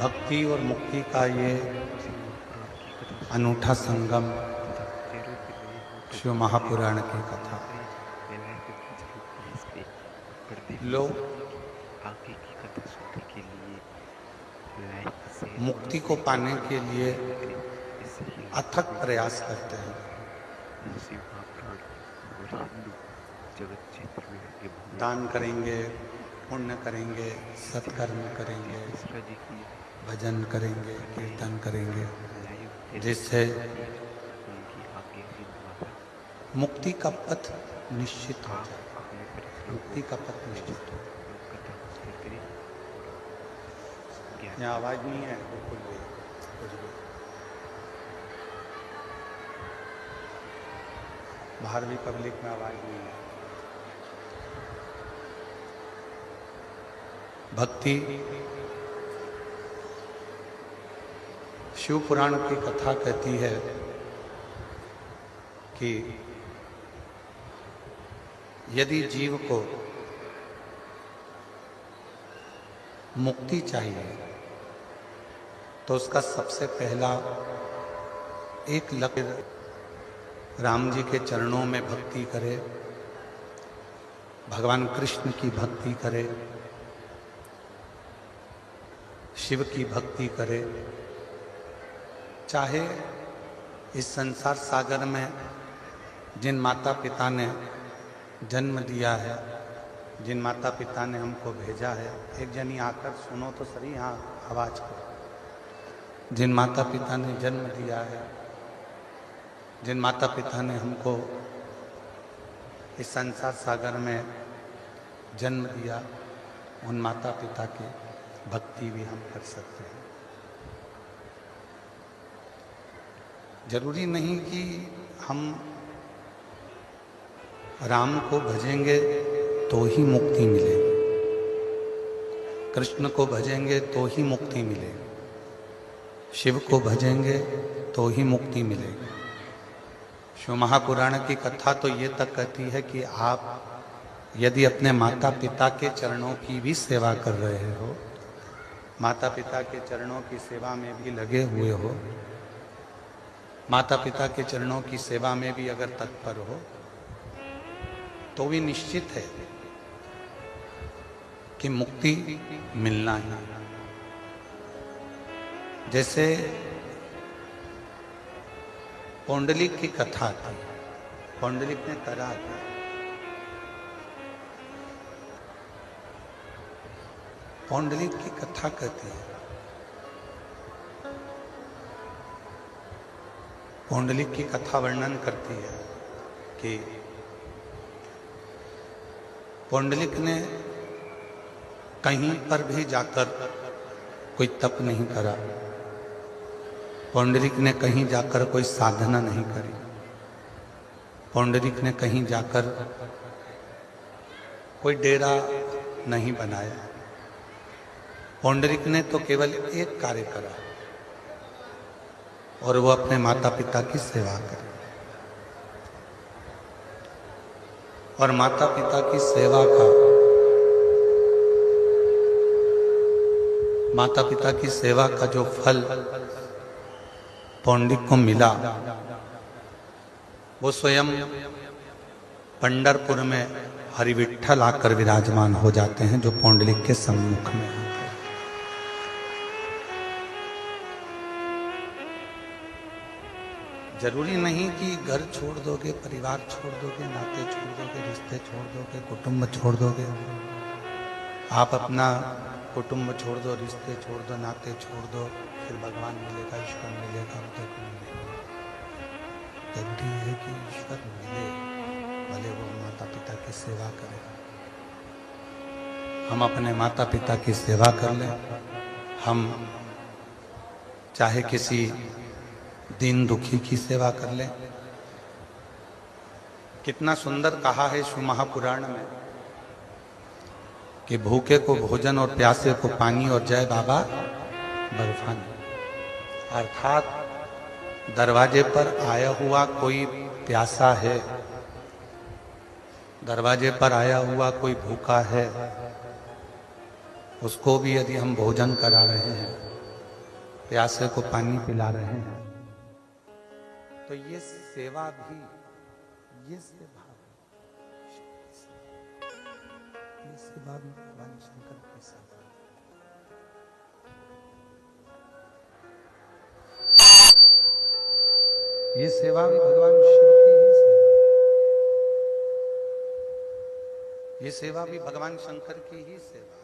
भक्ति और मुक्ति का ये अनूठा संगम शिव महापुराण की कथा। लोग मुक्ति को पाने के लिए अथक प्रयास करते हैं। दान करेंगे, पुण्य करेंगे, सत्कर्म करेंगे, भजन करेंगे, कीर्तन करेंगे, जिससे मुक्ति का पथ निश्चित हो जाए। मुक्ति का पथ निश्चित हो। यहाँ आवाज नहीं है बिल्कुल भी, कुछ भी। बाहर भी पब्लिक में आवाज नहीं है। भक्ति शिव पुराण की कथा कहती है कि यदि जीव को मुक्ति चाहिए तो उसका सबसे पहला एक लक्ष्य राम जी के चरणों में भक्ति करे, भगवान कृष्ण की भक्ति करे, शिव की भक्ति करे। चाहे इस संसार सागर में जिन माता पिता ने जन्म दिया है, जिन माता पिता ने हमको भेजा है, एक जनी आकर सुनो तो सही यहाँ आवाज को। जिन माता पिता ने जन्म दिया है, जिन माता पिता ने हमको इस संसार सागर में जन्म दिया, उन माता पिता की भक्ति भी हम कर सकते हैं। जरूरी नहीं कि हम राम को भजेंगे तो ही मुक्ति मिलेगी, कृष्ण को भजेंगे तो ही मुक्ति मिलेगी, शिव को भजेंगे तो ही मुक्ति मिलेगी। शिव महापुराण की कथा तो ये तक कहती है कि आप यदि अपने माता पिता के चरणों की भी सेवा कर रहे हो, माता पिता के चरणों की सेवा में भी लगे हुए हो, माता पिता के चरणों की सेवा में भी अगर तत्पर हो, तो भी निश्चित है कि मुक्ति मिलना ही। जैसे पौंडलिक की कथा थी, पौंडलिक ने करा था। पौंडलिक की कथा कहती है, पौंडलिक की कथा वर्णन करती है कि पौंडलिक ने कहीं पर भी जाकर कोई तप नहीं करा, पौंडलिक ने कहीं जाकर कोई साधना नहीं करी, पौंडलिक ने कहीं जाकर कोई डेरा नहीं बनाया। पौंडलिक ने तो केवल एक कार्य करा और वो अपने माता पिता की सेवा करे। और माता पिता की सेवा का, माता पिता की सेवा का जो फल पौंडलिक को मिला, वो स्वयं पंढरपुर में हरिविठ्ठल आकर विराजमान हो जाते हैं, जो पौंडलिक के सम्मुख में आते हैं। जरूरी नहीं कि घर छोड़ दोगे, परिवार छोड़ दोगे, नाते छोड़ दोगे, रिश्ते छोड़ दोगे, कुटुंब छोड़ दोगे। आप अपना कुटुंब छोड़ दो, रिश्ते छोड़ दो, नाते छोड़ दो, फिर भगवान मिलेगा, ईश्वर मिलेगा, उधर को मिलेगा। जरूरी है कि ईश्वर मिले, भले वो माता पिता की सेवा करें। हम अपने माता पिता की सेवा कर लें। हम चाहे किसी दीन दुखी की सेवा कर लें। कितना सुंदर कहा है शिव महापुराण में कि भूखे को भोजन और प्यासे को पानी और जय बाबा बर्फानी। अर्थात दरवाजे पर आया हुआ कोई प्यासा है, दरवाजे पर आया हुआ कोई भूखा है, उसको भी यदि हम भोजन करा रहे हैं प्यासे को पानी पिला रहे हैं, तो ये सेवा भी, ये सेवा भी भगवान शंकर की सेवा। ये सेवा भी भगवान शिव की ही सेवा, ये सेवा भी भगवान शंकर की ही सेवा।